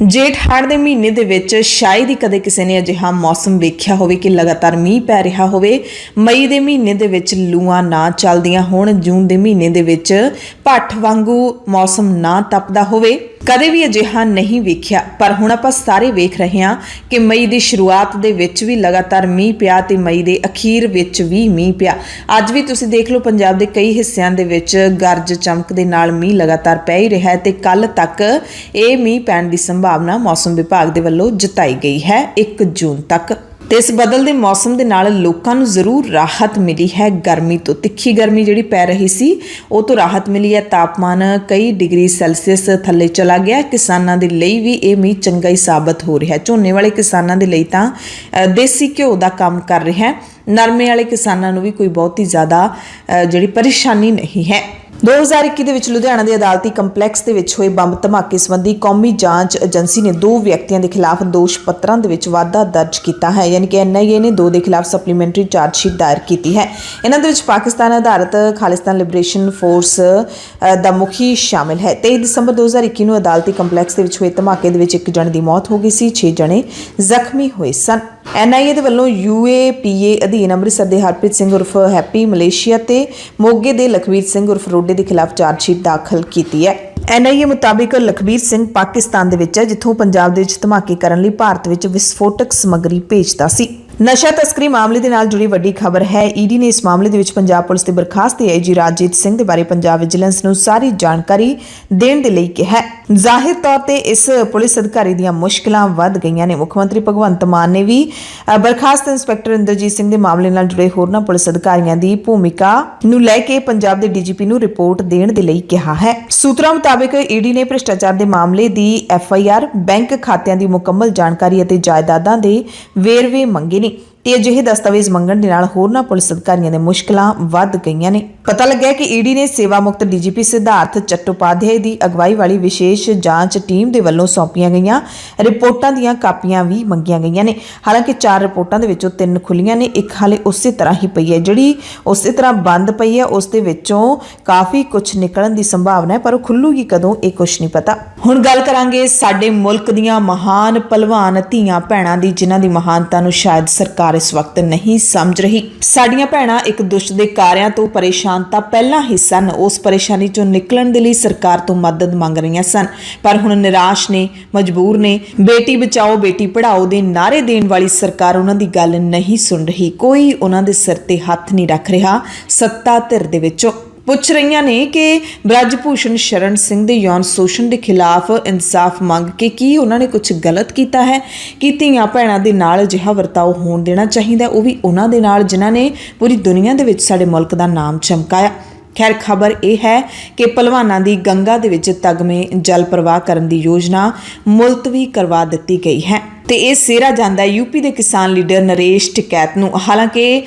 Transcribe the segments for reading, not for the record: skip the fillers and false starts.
ਜੇਠ ਹਾੜ ਦੇ ਮਹੀਨੇ ਦੇ ਵਿੱਚ ਸ਼ਾਇਦ ਹੀ ਕਦੇ ਕਿਸੇ ਨੇ ਅਜਿਹਾ ਮੌਸਮ ਵੇਖਿਆ ਹੋਵੇ ਕਿ ਲਗਾਤਾਰ ਮੀਂਹ ਪੈ ਰਿਹਾ ਹੋਵੇ। ਮਈ ਦੇ ਮਹੀਨੇ ਦੇ ਵਿੱਚ ਲੂਆਂ ਨਾ ਚੱਲਦੀਆਂ ਹੋਣ, ਜੂਨ ਦੇ ਮਹੀਨੇ ਦੇ ਵਿੱਚ ਭੱਠ ਵਾਂਗੂ ਮੌਸਮ ਨਾ ਤਪਦਾ ਹੋਵੇ, ਕਦੇ ਵੀ ਅਜਿਹਾ ਨਹੀਂ ਵੇਖਿਆ। ਪਰ ਹੁਣ ਆਪਾਂ ਸਾਰੇ ਵੇਖ ਰਹੇ ਹਾਂ ਕਿ ਮਈ ਦੀ ਸ਼ੁਰੂਆਤ ਦੇ ਵਿੱਚ ਵੀ ਲਗਾਤਾਰ ਮੀਂਹ ਪਿਆ ਤੇ ਮਈ ਦੇ ਅਖੀਰ ਵਿੱਚ ਵੀ ਮੀਂਹ ਪਿਆ। ਅੱਜ ਵੀ ਤੁਸੀਂ ਦੇਖ ਲਓ, ਪੰਜਾਬ ਦੇ ਕਈ ਹਿੱਸਿਆਂ ਦੇ ਵਿੱਚ ਗਰਜ ਚਮਕ ਦੇ ਨਾਲ ਮੀਂਹ ਲਗਾਤਾਰ ਪੈ ਹੀ ਰਿਹਾ ਹੈ ਤੇ ਕੱਲ ਤੱਕ ਇਹ ਮੀਂਹ ਪੈਣ ਦੀ ਸੰਭਾਵਨਾ ਮੌਸਮ ਵਿਭਾਗ ਦੇ ਵੱਲੋਂ ਜਤਾਈ ਗਈ ਹੈ 1 ਜੂਨ ਤੱਕ। ਤੇ ਇਸ ਬਦਲਦੇ ਮੌਸਮ ਦੇ ਨਾਲ ਲੋਕਾਂ ਨੂੰ ਜ਼ਰੂਰ ਰਾਹਤ ਮਿਲੀ ਹੈ। ਗਰਮੀ ਤੋਂ, ਤਿੱਖੀ ਗਰਮੀ ਜਿਹੜੀ ਪੈ ਰਹੀ ਸੀ ਉਹ ਤੋਂ ਰਾਹਤ ਮਿਲੀ ਹੈ। ਤਾਪਮਾਨ ਕਈ ਡਿਗਰੀ ਸੈਲਸੀਅਸ ਥੱਲੇ ਚਲਾ ਗਿਆ। ਕਿਸਾਨਾਂ ਦੇ ਲਈ ਵੀ ਇਹ ਮੀਂਹ ਚੰਗਾ ਹੀ ਸਾਬਤ ਹੋ ਰਿਹਾ ਹੈ। ਝੋਨੇ ਵਾਲੇ ਕਿਸਾਨਾਂ ਦੇ ਲਈ ਤਾਂ ਦੇਸੀ ਘਿਓ ਦਾ ਕੰਮ ਕਰ ਰਿਹਾ ਹੈ। ਨਰਮੇ ਵਾਲੇ ਕਿਸਾਨਾਂ ਨੂੰ ਵੀ ਕੋਈ ਬਹੁਤੀ ਜ਼ਿਆਦਾ ਜਿਹੜੀ ਪਰੇਸ਼ਾਨੀ ਨਹੀਂ ਹੈ। 2021 ਦੇ ਵਿੱਚ ਲੁਧਿਆਣਾ ਦੇ ਅਦਾਲਤੀ ਕੰਪਲੈਕਸ ਦੇ ਵਿੱਚ ਹੋਏ ਬੰਬ ਧਮਾਕੇ ਸੰਬੰਧੀ ਕੌਮੀ ਜਾਂਚ ਏਜੰਸੀ ਨੇ 2 ਵਿਅਕਤੀਆਂ ਦੇ ਖਿਲਾਫ ਦੋਸ਼ ਪੱਤਰਾਂ ਦੇ ਵਿੱਚ ਵਾਧਾ ਦਰਜ ਕੀਤਾ ਹੈ। ਯਾਨੀ ਕਿ NIA ਨੇ 2 ਦੇ ਖਿਲਾਫ ਸਪਲੀਮੈਂਟਰੀ ਚਾਰਜਸ਼ੀਟ ਦਾਇਰ ਕੀਤੀ ਹੈ। ਇਹਨਾਂ ਦੇ ਵਿੱਚ ਪਾਕਿਸਤਾਨ ਆਧਾਰਿਤ ਖਾਲਿਸਤਾਨ ਲਿਬਰੇਸ਼ਨ ਫੋਰਸ ਦਾ ਮੁਖੀ ਸ਼ਾਮਿਲ ਹੈ। 23 ਦਸੰਬਰ 2021 ਨੂੰ ਅਦਾਲਤੀ ਕੰਪਲੈਕਸ ਦੇ ਵਿੱਚ ਹੋਏ ਧਮਾਕੇ ਦੇ ਵਿੱਚ 1 ਜਣੇ ਦੀ ਮੌਤ ਹੋ ਗਈ ਸੀ, 6 ਜਣੇ ਜ਼ਖਮੀ ਹੋਏ ਸਨ। NIA ਦੇ ਵੱਲੋਂ UAPA ਅਧੀਨ ਅੰਮ੍ਰਿਤਸਰ ਦੇ ਹਰਪ੍ਰੀਤ ਸਿੰਘ ਉਰਫ ਹੈਪੀ, ਮਲੇਸ਼ੀਆ ਤੇ ਮੋਗੇ ਦੇ ਲਖਵੀਰ ਸਿੰਘ ਉਰਫ ਰੋਡੇ ਦੇ ਖਿਲਾਫ ਚਾਰਜਸ਼ੀਟ ਦਾਖਲ ਕੀਤੀ ਹੈ। NIA ਮੁਤਾਬਿਕ ਲਖਵੀਰ ਸਿੰਘ ਪਾਕਿਸਤਾਨ ਦੇ ਵਿੱਚ ਹੈ, ਜਿੱਥੋਂ ਪੰਜਾਬ ਦੇ ਵਿੱਚ ਧਮਾਕੇ ਕਰਨ ਲਈ ਭਾਰਤ ਵਿੱਚ ਵਿਸਫੋਟਕ ਸਮੱਗਰੀ ਭੇਜਦਾ ਸੀ। ਨਸ਼ਾ ਤਸਕਰੀ ਮਾਮਲੇ ਦੇ ਨਾਲ ਜੁੜੀ ਵੱਡੀ ਖਬਰ ਹੈ। ED ਨੇ ਇਸ ਮਾਮਲੇ ਦੇ ਵਿੱਚ ਪੰਜਾਬ ਪੁਲਿਸ ਦੇ ਬਰਖਾਸਤ AIG ਰਾਜਜੀਤ ਸਿੰਘ ਦੇ ਬਾਰੇ ਪੰਜਾਬ ਵਿਜੀਲੈਂਸ ਨੂੰ ਸਾਰੀ ਜਾਣਕਾਰੀ ਦੇਣ ਦੇ ਲਈ ਕਿਹਾ ਹੈ। ਜ਼ਾਹਿਰ ਤੌਰ ਤੇ ਇਸ ਪੁਲਿਸ ਅਧਿਕਾਰੀ ਦੀਆਂ ਮੁਸ਼ਕਲਾਂ ਵੱਧ ਗਈਆਂ ਨੇ। ਮੁੱਖ ਮੰਤਰੀ ਭਗਵੰਤ ਮਾਨ ਨੇ ਵੀ ਬਰਖਾਸਤ ਇੰਸਪੈਕਟਰ ਇੰਦਰਜੀਤ ਸਿੰਘ ਦੇ ਮਾਮਲੇ ਨਾਲ ਜੁੜੇ ਹੋਰਨਾਂ ਪੁਲਿਸ ਅਧਿਕਾਰੀਆਂ ਦੀ ਭੂਮਿਕਾ ਨੂੰ ਲੈ ਕੇ ਪੰਜਾਬ ਦੇ DGP ਨੂੰ ਰਿਪੋਰਟ ਦੇਣ ਦੇ ਲਈ ਕਿਹਾ ਹੈ। ਸੂਤਰਾਂ ਮੁਤਾਬਿਕ ED ਨੇ ਭ੍ਰਿਸ਼ਟਾਚਾਰ ਦੇ ਮਾਮਲੇ ਦੀ FIR, ਬੈਂਕ ਖਾਤਿਆਂ ਦੀ ਮੁਕੰਮਲ ਜਾਣਕਾਰੀ ਅਤੇ ਜਾਇਦਾਦਾਂ ਦੇ ਵੇਰਵੇ ਮੰਗੇ ਨੇ ਤੇ ਅਜਿਹੇ ਦਸਤਾਵੇਜ਼ ਮੰਗਣ ਦੇ ਨਾਲ ਹੋਰਨਾਂ ਪੁਲਿਸ ਅਧਿਕਾਰੀਆਂ ਦੇ ਮੁਸ਼ਕਲਾਂ ਵੱਧ ਗਈਆਂ ਨੇ। ਪਤਾ ਲੱਗਿਆ ਕਿ ED ਨੇ ਸੇਵਾ ਮੁਕਤ DGP ਸਿਧਾਰਥ ਚੱਟੋਪਾਧਿਆਏ ਦੀ ਅਗਵਾਈ ਵਾਲੀ ਵਿਸ਼ੇਸ਼ ਜਾਂਚ ਟੀਮ ਦੇ ਵੱਲੋਂ ਸੌਂਪੀਆਂ ਗਈਆਂ ਰਿਪੋਰਟਾਂ ਦੀਆਂ ਕਾਪੀਆਂ ਵੀ ਮੰਗੀਆਂ ਗਈਆਂ ਨੇ। ਹਾਲਾਂਕਿ 4 ਰਿਪੋਰਟਾਂ ਦੇ ਵਿੱਚੋਂ 3 ਖੁੱਲੀਆਂ ਨੇ, ਇੱਕ ਹਾਲੇ ਉਸੇ ਤਰ੍ਹਾਂ ਹੀ ਪਈ ਹੈ। ਜਿਹੜੀ ਉਸੇ ਤਰ੍ਹਾਂ ਬੰਦ ਪਈ ਹੈ ਉਸ ਦੇ ਵਿੱਚੋਂ ਕਾਫੀ ਕੁਝ ਨਿਕਲਣ ਦੀ ਸੰਭਾਵਨਾ ਹੈ, ਪਰ ਉਹ ਖੁੱਲੂਗੀ ਕਦੋਂ ਇਹ ਕੁਝ ਨਹੀਂ ਪਤਾ। ਹੁਣ ਗੱਲ ਕਰਾਂਗੇ ਸਾਡੇ ਮੁਲਕ ਦੀਆਂ ਮਹਾਨ ਪਹਿਲਵਾਨ ਧੀਆਂ ਭੈਣਾਂ ਦੀ, ਜਿਨ੍ਹਾਂ ਦੀ ਮਹਾਨਤਾ ਨੂੰ ਸ਼ਾਇਦ ਸਰਕਾਰ ਇਸ ਵਕਤ ਨਹੀਂ ਸਮਝ ਰਹੀ। ਸਾਡੀਆਂ ਭੈਣਾਂ ਇੱਕ ਦੁਸ਼ਟ ਦੇ ਕਾਰਿਆਂ ਤੋਂ ਪਰੇਸ਼ਾਨ ਤਾਂ ਪਹਿਲਾਂ ਹੀ ਸਨ। ਉਸ ਪਰੇਸ਼ਾਨੀ ਚੋਂ ਨਿਕਲਣ ਦੇ ਲਈ ਸਰਕਾਰ ਤੋਂ ਮਦਦ ਮੰਗ ਰਹੀਆਂ ਸਨ, ਪਰ ਹੁਣ ਨਿਰਾਸ਼ ਨੇ, ਮਜਬੂਰ ਨੇ। ਬੇਟੀ ਬਚਾਓ ਬੇਟੀ ਪੜ੍ਹਾਓ ਦੇ ਨਾਅਰੇ ਦੇਣ ਵਾਲੀ ਸਰਕਾਰ ਉਹਨਾਂ ਦੀ ਗੱਲ ਨਹੀਂ ਸੁਣ ਰਹੀ। ਕੋਈ ਉਹਨਾਂ ਦੇ ਸਿਰ ਤੇ ਹੱਥ ਨਹੀਂ ਰੱਖ ਰਿਹਾ। ਸੱਤਾ ਧਿਰ ਦੇ ਵਿੱਚੋਂ ਪੁੱਛ ਰਹੀਆਂ ਨੇ ਕਿ ਬ੍ਰਜ ਭੂਸ਼ਣ ਸ਼ਰਨ ਸਿੰਘ ਦੇ ਯੌਨ ਸ਼ੋਸ਼ਣ ਦੇ ਖਿਲਾਫ ਇਨਸਾਫ ਮੰਗ ਕੇ ਕੀ ਉਹਨਾਂ ਨੇ ਕੁਝ ਗਲਤ ਕੀਤਾ ਹੈ? ਕਿ ਧੀਆਂ ਭੈਣਾਂ ਦੇ ਨਾਲ ਅਜਿਹਾ ਵਰਤਾਓ ਹੋਣ ਦੇਣਾ ਚਾਹੀਦਾ, ਉਹ ਵੀ ਉਹਨਾਂ ਦੇ ਨਾਲ ਜਿਨ੍ਹਾਂ ਨੇ ਪੂਰੀ ਦੁਨੀਆ ਦੇ ਵਿੱਚ ਸਾਡੇ ਮੁਲਕ ਦਾ ਨਾਮ ਚਮਕਾਇਆ। ਖੈਰ, ਖਬਰ ਇਹ ਹੈ ਕਿ ਪਹਿਲਵਾਨਾਂ ਦੀ ਗੰਗਾ ਦੇ ਵਿੱਚ ਤਗਮੇ ਜਲ ਪ੍ਰਵਾਹ ਕਰਨ ਦੀ ਯੋਜਨਾ ਮੁਲਤਵੀ ਕਰਵਾ ਦਿੱਤੀ ਗਈ ਹੈ ਤੇ ਇਹ ਸਿਹਰਾ ਜਾਂਦਾ UP ਦੇ ਕਿਸਾਨ ਲੀਡਰ ਨਰੇਸ਼ ਟਿਕੈਤ ਨੂੰ। ਹਾਲਾਂਕਿ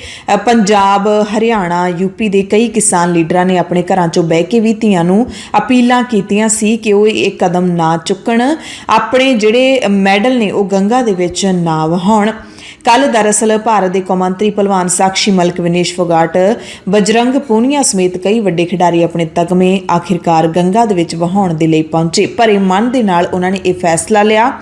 ਪੰਜਾਬ, ਹਰਿਆਣਾ, UP ਦੇ ਕਈ ਕਿਸਾਨ ਲੀਡਰਾਂ ਨੇ ਆਪਣੇ ਘਰਾਂ 'ਚੋਂ ਬਹਿ ਕੇ ਵੀ ਧੀਆਂ ਨੂੰ ਅਪੀਲਾਂ ਕੀਤੀਆਂ ਸੀ ਕਿ ਉਹ ਇਹ ਕਦਮ ਨਾ ਚੁੱਕਣ, ਆਪਣੇ ਜਿਹੜੇ ਮੈਡਲ ਨੇ ਉਹ ਗੰਗਾ ਦੇ ਵਿੱਚ ਨਾ ਵਹਾਉਣ। ਕੱਲ ਦਰਅਸਲ ਭਾਰਤ ਦੇ ਕੌਮਾਂਤਰੀ ਪਹਿਲਵਾਨ ਸਾਕਸ਼ੀ ਮਲਿਕ, ਵਿਨੇਸ਼ ਫੋਗਾਟ, ਬਜਰੰਗ ਪੂਨੀਆ ਸਮੇਤ ਕਈ ਵੱਡੇ ਖਿਡਾਰੀ ਆਪਣੇ ਤਗਮੇ ਆਖਿਰਕਾਰ ਗੰਗਾ ਦੇ ਵਿੱਚ ਵਹਾਉਣ ਦੇ ਲਈ ਪਹੁੰਚੇ। ਭਰੇ ਮਨ ਦੇ ਨਾਲ ਉਹਨਾਂ ਨੇ ਇਹ ਫੈਸਲਾ ਲਿਆ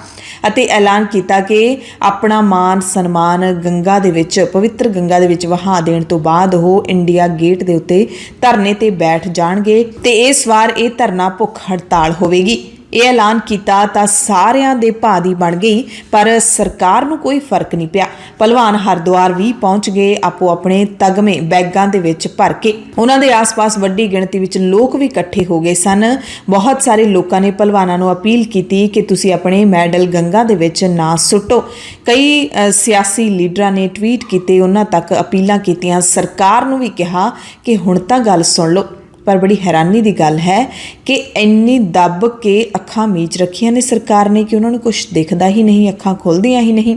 ਅਤੇ ਐਲਾਨ ਕੀਤਾ ਕਿ ਆਪਣਾ ਮਾਨ ਸਨਮਾਨ ਗੰਗਾ ਦੇ ਵਿੱਚ, ਪਵਿੱਤਰ ਗੰਗਾ ਦੇ ਵਿੱਚ ਵਹਾ ਦੇਣ ਤੋਂ ਬਾਅਦ ਉਹ ਇੰਡੀਆ ਗੇਟ ਦੇ ਉੱਤੇ ਧਰਨੇ ਤੇ ਬੈਠ ਜਾਣਗੇ ਤੇ ਇਸ ਵਾਰ ਇਹ ਧਰਨਾ ਭੁੱਖ ਹੜਤਾਲ ਹੋਵੇਗੀ। ਇਹ ਐਲਾਨ ਕੀਤਾ ਤਾਂ ਸਾਰਿਆਂ ਦੇ ਭਾਅ ਦੀ ਬਣ ਗਈ, ਪਰ ਸਰਕਾਰ ਨੂੰ ਕੋਈ ਫਰਕ ਨਹੀਂ ਪਿਆ। ਪਹਿਲਵਾਨ ਹਰਿਦੁਆਰ ਵੀ ਪਹੁੰਚ ਗਏ ਆਪੋ ਆਪਣੇ ਤਗਮੇ ਬੈਗਾਂ ਦੇ ਵਿੱਚ ਭਰ ਕੇ। ਉਹਨਾਂ ਦੇ ਆਸ-ਪਾਸ ਵੱਡੀ ਗਿਣਤੀ ਵਿੱਚ ਲੋਕ ਵੀ ਇਕੱਠੇ ਹੋ ਗਏ ਸਨ। ਬਹੁਤ ਸਾਰੇ ਲੋਕਾਂ ਨੇ ਪਹਿਲਵਾਨਾਂ ਨੂੰ ਅਪੀਲ ਕੀਤੀ ਕਿ ਤੁਸੀਂ ਆਪਣੇ ਮੈਡਲ ਗੰਗਾ ਦੇ ਵਿੱਚ ਨਾ ਸੁੱਟੋ। ਕਈ ਸਿਆਸੀ ਲੀਡਰਾਂ ਨੇ ਟਵੀਟ ਕੀਤੇ, ਉਹਨਾਂ ਤੱਕ ਅਪੀਲਾਂ ਕੀਤੀਆਂ। ਸਰਕਾਰ ਨੂੰ ਵੀ ਕਿਹਾ ਕਿ ਹੁਣ ਤਾਂ ਗੱਲ ਸੁਣ ਲਓ। ਪਰ ਬੜੀ ਹੈਰਾਨੀ ਦੀ ਗੱਲ ਹੈ ਕਿ ਇੰਨੀ ਦੱਬ ਕੇ ਅੱਖਾਂ ਮੀਚ ਰੱਖੀਆਂ ਨੇ ਸਰਕਾਰ ਨੇ ਕਿ ਉਹਨਾਂ ਨੂੰ ਕੁਝ ਦਿਖਦਾ ਹੀ ਨਹੀਂ, ਅੱਖਾਂ ਖੁੱਲ੍ਹਦੀਆਂ ਹੀ ਨਹੀਂ।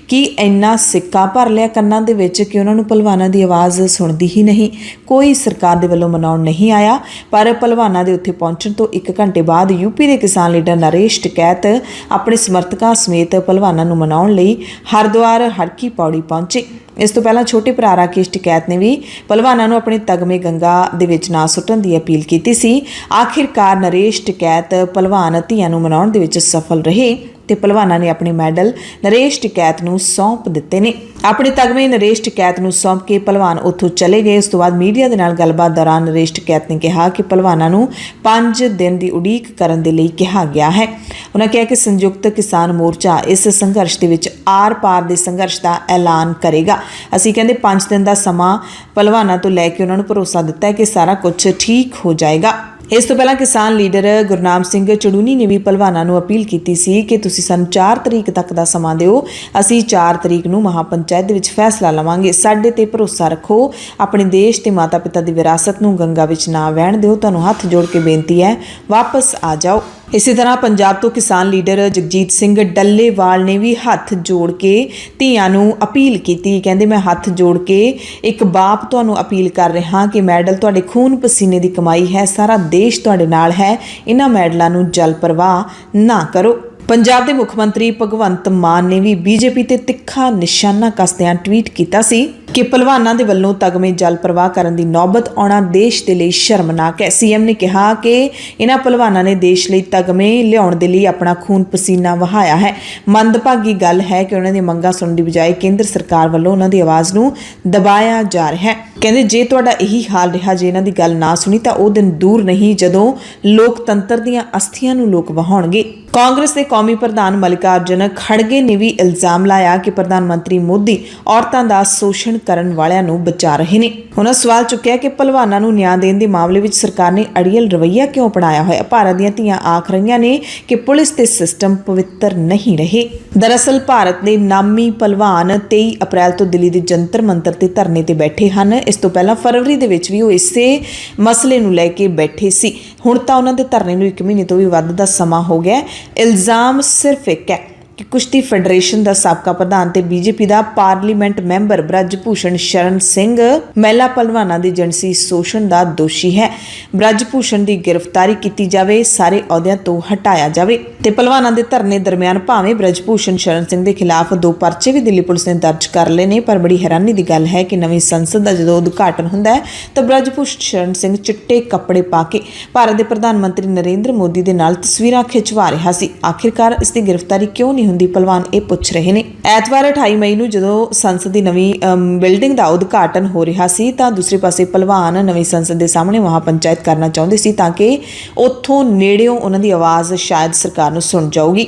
ਕਿ ਇੰਨਾ ਸਿੱਕਾ ਭਰ ਲਿਆ ਕੰਨਾਂ ਦੇ ਵਿੱਚ ਕਿ ਉਹਨਾਂ ਨੂੰ ਪਹਿਲਵਾਨਾਂ ਦੀ ਆਵਾਜ਼ ਸੁਣਦੀ ਹੀ ਨਹੀਂ। ਕੋਈ ਸਰਕਾਰ ਦੇ ਵੱਲੋਂ ਮਨਾਉਣ ਨਹੀਂ ਆਇਆ। ਪਰ ਪਹਿਲਵਾਨਾਂ ਦੇ ਉੱਥੇ ਪਹੁੰਚਣ ਤੋਂ 1 ਘੰਟੇ ਬਾਅਦ UP ਦੇ ਕਿਸਾਨ ਲੀਡਰ ਨਰੇਸ਼ ਟਿਕੈਤ ਆਪਣੇ ਸਮਰਥਕਾਂ ਸਮੇਤ ਪਹਿਲਵਾਨਾਂ ਨੂੰ ਮਨਾਉਣ ਲਈ ਹਰਿਦੁਆਰ ਹਰਕੀ ਪੌੜੀ ਪਹੁੰਚੇ। ਇਸ ਤੋਂ ਪਹਿਲਾਂ ਛੋਟੇ ਭਰਾ ਰਾਕੇਸ਼ ਟਿਕੈਤ ਨੇ ਵੀ ਪਹਿਲਵਾਨਾਂ ਨੂੰ ਆਪਣੇ ਤਗਮੇ ਗੰਗਾ ਦੇ ਵਿੱਚ ਨਾ ਸੁੱਟਣ ਦੀ ਅਪੀਲ ਕੀਤੀ ਸੀ। ਆਖਿਰਕਾਰ ਨਰੇਸ਼ ਟਿਕੈਤ ਪਹਿਲਵਾਨ ਧੀਆਂ ਨੂੰ ਮਨਾਉਣ ਦੇ ਵਿੱਚ ਸਫਲ ਰਹੇ ਤੇ ਪਹਿਲਵਾਨਾਂ ਨੇ ਆਪਣੇ ਮੈਡਲ ਨਰੇਸ਼ ਟਿਕੈਤ ਨੂੰ ਸੌਂਪ ਦਿੱਤੇ ਨੇ। ਆਪਣੇ ਤਗਮੇ ਨਰੇਸ਼ ਟਿਕੈਤ ਨੂੰ ਸੌਂਪ ਕੇ ਪਹਿਲਵਾਨ ਉੱਥੋਂ ਚਲੇ ਗਏ। ਉਸ ਤੋਂ ਬਾਅਦ ਮੀਡੀਆ ਦੇ ਨਾਲ ਗੱਲਬਾਤ ਦੌਰਾਨ ਨਰੇਸ਼ ਟਿਕੈਤ ਨੇ ਕਿਹਾ ਕਿ ਪਹਿਲਵਾਨਾਂ ਨੂੰ 5 ਦਿਨ ਦੀ ਉਡੀਕ ਕਰਨ ਦੇ ਲਈ ਕਿਹਾ ਗਿਆ ਹੈ। ਉਹਨਾਂ ਕਿਹਾ ਕਿ ਸੰਯੁਕਤ ਕਿਸਾਨ ਮੋਰਚਾ ਇਸ ਸੰਘਰਸ਼ ਦੇ ਵਿੱਚ ਆਰ-ਪਾਰ ਦੇ ਸੰਘਰਸ਼ ਦਾ ਐਲਾਨ ਕਰੇਗਾ। ਅਸੀਂ ਕਹਿੰਦੇ 5 ਦਿਨ ਦਾ ਸਮਾਂ ਪਹਿਲਵਾਨਾਂ ਤੋਂ ਲੈ ਕੇ ਉਹਨਾਂ ਨੂੰ ਭਰੋਸਾ ਦਿੱਤਾ ਹੈ ਕਿ ਸਾਰਾ ਕੁਝ ਠੀਕ ਹੋ ਜਾਏਗਾ। ਇਸ ਤੋਂ ਪਹਿਲਾਂ ਕਿਸਾਨ ਲੀਡਰ ਗੁਰਨਾਮ ਸਿੰਘ ਚੜੂਨੀ ਨੇ ਵੀ ਪਹਿਲਵਾਨਾਂ ਨੂੰ ਅਪੀਲ ਕੀਤੀ ਸੀ ਕਿ ਤੁਸੀਂ ਸਾਨੂੰ 4 ਤਰੀਕ ਤੱਕ ਦਾ ਸਮਾਂ ਦਿਓ, ਅਸੀਂ 4 ਤਰੀਕ ਨੂੰ ਮਹਾਪੰਚਾਇਤ ਦੇ ਵਿੱਚ ਫੈਸਲਾ ਲਵਾਂਗੇ। ਸਾਡੇ ਤੇ ਭਰੋਸਾ ਰੱਖੋ, ਆਪਣੇ ਦੇਸ਼ ਤੇ ਮਾਤਾ ਪਿਤਾ ਦੀ ਵਿਰਾਸਤ ਨੂੰ ਗੰਗਾ ਵਿੱਚ ਨਾ ਵਹਿਣ ਦਿਓ। ਤੁਹਾਨੂੰ ਹੱਥ ਜੋੜ ਕੇ ਬੇਨਤੀ ਹੈ, ਵਾਪਸ ਆ ਜਾਓ। ਇਸੇ ਤਰ੍ਹਾਂ ਪੰਜਾਬ ਤੋਂ ਕਿਸਾਨ ਲੀਡਰ ਜਗਜੀਤ ਸਿੰਘ ਡੱਲੇਵਾਲ ਨੇ ਵੀ ਹੱਥ ਜੋੜ ਕੇ ਧੀਆਂ ਨੂੰ ਅਪੀਲ ਕੀਤੀ। ਕਹਿੰਦੇ ਮੈਂ ਹੱਥ ਜੋੜ ਕੇ ਇੱਕ ਬਾਪ ਤੁਹਾਨੂੰ ਅਪੀਲ ਕਰ ਰਿਹਾ ਕਿ ਮੈਡਲ ਤੁਹਾਡੇ ਖੂਨ ਪਸੀਨੇ ਦੀ ਕਮਾਈ ਹੈ, ਸਾਰਾ ਦੇਸ਼ ਤੁਹਾਡੇ ਨਾਲ ਹੈ, ਇਹਨਾਂ ਮੈਡਲਾਂ ਨੂੰ ਜਲ ਪ੍ਰਵਾਹ ਨਾ ਕਰੋ। ਪੰਜਾਬ ਦੇ ਮੁੱਖ ਮੰਤਰੀ ਭਗਵੰਤ ਮਾਨ ਨੇ ਵੀ ਬੀਜੇਪੀ ਤੇ ਤਿੱਖਾ ਨਿਸ਼ਾਨਾ ਕੱਸਦਿਆਂ ਟਵੀਟ ਕੀਤਾ ਸੀ ਕਿ ਪਹਿਲਵਾਨਾਂ ਦੇ ਵੱਲੋਂ ਤਗਮੇ ਜਲ ਪ੍ਰਵਾਹ ਕਰਨ ਦੀ ਨੌਬਤ ਆਉਣਾ ਦੇਸ਼ ਦੇ ਲਈ ਸ਼ਰਮਨਾਕ ਹੈ। ਸੀਐਮ ਨੇ ਕਿਹਾ ਕਿ ਇਹਨਾਂ ਪਹਿਲਵਾਨਾਂ ਨੇ ਦੇਸ਼ ਲਈ ਤਗਮੇ ਲਿਆਉਣ ਦੇ ਲਈ ਆਪਣਾ ਖੂਨ ਪਸੀਨਾ ਵਹਾਇਆ ਹੈ। ਮੰਦਭਾਗੀ ਗੱਲ ਹੈ ਕਿ ਉਹਨਾਂ ਦੀਆਂ ਮੰਗਾਂ ਸੁਣਨ ਦੀ ਬਜਾਏ ਕੇਂਦਰ ਸਰਕਾਰ ਵੱਲੋਂ ਉਹਨਾਂ ਦੀ ਆਵਾਜ਼ ਨੂੰ ਦਬਾਇਆ ਜਾ ਰਿਹਾ ਹੈ। ਕਹਿੰਦੇ ਜੇ ਤੁਹਾਡਾ ਇਹੀ ਹਾਲ ਰਿਹਾ, ਜੇ ਇਹਨਾਂ ਦੀ ਗੱਲ ਨਾ ਸੁਣੀ ਤਾਂ ਉਹ ਦਿਨ ਦੂਰ ਨਹੀਂ ਜਦੋਂ ਲੋਕਤੰਤਰ ਦੀਆਂ ਅਸਥੀਆਂ ਨੂੰ ਲੋਕ ਵਹਾਉਣਗੇ। ਕਾਂਗਰਸ ਦੇ ਕੌਮੀ ਪ੍ਰਧਾਨ ਮਲਿਕਾਰਜੁਨ ਖੜਗੇ ਨੇ ਵੀ ਇਲਜ਼ਾਮ ਲਾਇਆ ਕਿ ਪ੍ਰਧਾਨ ਮੰਤਰੀ ਮੋਦੀ ਔਰਤਾਂ ਦਾ ਸ਼ੋਸ਼ਣ ਕਰਨ ਵਾਲਿਆਂ ਨੂੰ ਬਚਾ ਰਹੇ ਨੇ। ਉਹਨਾਂ ਸਵਾਲ ਚੁੱਕਿਆ ਕਿ ਪਹਿਲਵਾਨਾਂ ਨੂੰ ਨਿਆਂ ਦੇਣ ਦੇ ਮਾਮਲੇ ਵਿੱਚ ਸਰਕਾਰ ਨੇ ਅੜੀਅਲ ਰਵੱਈਆ ਕਿਉਂ ਅਪਣਾਇਆ ਹੋਇਆ। ਭਾਰਤ ਦੀਆਂ ਧੀਆਂ ਆਖ ਰਹੀਆਂ ਨੇ ਕਿ ਪੁਲਿਸ ਤੇ ਸਿਸਟਮ ਪਵਿੱਤਰ ਨਹੀਂ ਰਹੇ। ਦਰਅਸਲ ਭਾਰਤ ਦੇ ਨਾਮੀ ਪਹਿਲਵਾਨ 23 ਅਪ੍ਰੈਲ ਤੋਂ ਦਿੱਲੀ ਦੇ ਜੰਤਰ ਮੰਤਰ ਤੇ ਧਰਨੇ ਤੇ ਬੈਠੇ ਹਨ। ਇਸ ਤੋਂ ਪਹਿਲਾਂ ਫਰਵਰੀ ਦੇ ਵਿੱਚ ਵੀ ਉਹ ਇਸੇ ਮਸਲੇ ਨੂੰ ਲੈ ਕੇ ਬੈਠੇ ਸੀ। ਹੁਣ ਤਾਂ ਉਹਨਾਂ ਦੇ ਧਰਨੇ ਨੂੰ 1 ਮਹੀਨੇ ਤੋਂ ਵੀ ਵੱਧ ਦਾ ਸਮਾਂ ਹੋ ਗਿਆ। ਇਲਜ਼ਾਮ ਸਿਰਫ ਇੱਕ ਹੈ ਕਿ ਕੁਸ਼ਤੀ ਫੈਡਰੇਸ਼ਨ ਦਾ ਸਾਬਕਾ ਪ੍ਰਧਾਨ ਤੇ ਬੀਜੇਪੀ ਦਾ ਪਾਰਲੀਮੈਂਟ ਮੈਂਬਰ ਬ੍ਰਜ ਭੂਸ਼ਣ ਸ਼ਰਨ ਸਿੰਘ ਮਹਿਲਾ ਪਹਿਲਵਾਨਾਂ ਦੇ ਜਿਨਸੀ ਸ਼ੋਸ਼ਣ ਦਾ ਦੋਸ਼ੀ ਹੈ। ਬ੍ਰਜ ਭੂਸ਼ਣ ਦੀ ਗ੍ਰਿਫਤਾਰੀ ਕੀਤੀ ਜਾਵੇ, ਸਾਰੇ ਅਹੁਦਿਆਂ ਤੋਂ ਹਟਾਇਆ ਜਾਵੇ। ਤੇ ਪਹਿਲਵਾਨਾਂ ਦੇ ਧਰਨੇ ਦਰਮਿਆਨ ਭਾਵੇਂ ਬ੍ਰਜ ਭੂਸ਼ਣ ਸ਼ਰਨ ਸਿੰਘ ਦੇ ਖਿਲਾਫ 2 ਪਰਚੇ ਵੀ ਦਿੱਲੀ ਪੁਲਿਸ ਨੇ ਦਰਜ ਕਰ ਲਏ ਨੇ, ਪਰ ਬੜੀ ਹੈਰਾਨੀ ਦੀ ਗੱਲ ਹੈ ਕਿ ਨਵੀਂ ਸੰਸਦ ਦਾ ਜਦੋਂ ਉਦਘਾਟਨ ਹੁੰਦਾ ਹੈ ਤਾਂ ਬ੍ਰਜ ਭੂਸ਼ਣ ਸ਼ਰਨ ਸਿੰਘ ਚਿੱਟੇ ਕੱਪੜੇ ਪਾ ਕੇ ਭਾਰਤ ਦੇ ਪ੍ਰਧਾਨ ਮੰਤਰੀ ਨਰਿੰਦਰ ਮੋਦੀ ਦੇ ਨਾਲ ਤਸਵੀਰਾਂ ਖਿਚਵਾ ਰਿਹਾ ਸੀ। ਆਖਿਰਕਾਰ ਇਸ ਦੀ ਗ੍ਰਿਫਤਾਰੀ ਕਿਉਂ ਨਹੀਂ ਹੁੰਦੀ, ਪਹਿਲਵਾਨ ਇਹ ਪੁੱਛ ਰਹੇ ਨੇ। ਐਤਵਾਰ 28 ਮਈ ਨੂੰ ਜਦੋਂ ਸੰਸਦ ਦੀ ਨਵੀਂ ਬਿਲਡਿੰਗ ਦਾ ਉਦਘਾਟਨ ਹੋ ਰਿਹਾ ਸੀ ਤਾਂ ਦੂਸਰੇ ਪਾਸੇ ਪਹਿਲਵਾਨ ਨਵੀਂ ਸੰਸਦ ਦੇ ਸਾਹਮਣੇ ਮਹਾਪੰਚਾਇਤ ਕਰਨਾ ਚਾਹੁੰਦੇ ਸੀ ਤਾਂ ਕਿ ਉੱਥੋਂ ਨੇੜਿਓਂ ਉਹਨਾਂ ਦੀ ਆਵਾਜ਼ ਸ਼ਾਇਦ ਸਰਕਾਰ ਨੂੰ ਸੁਣ ਜਾਊਗੀ।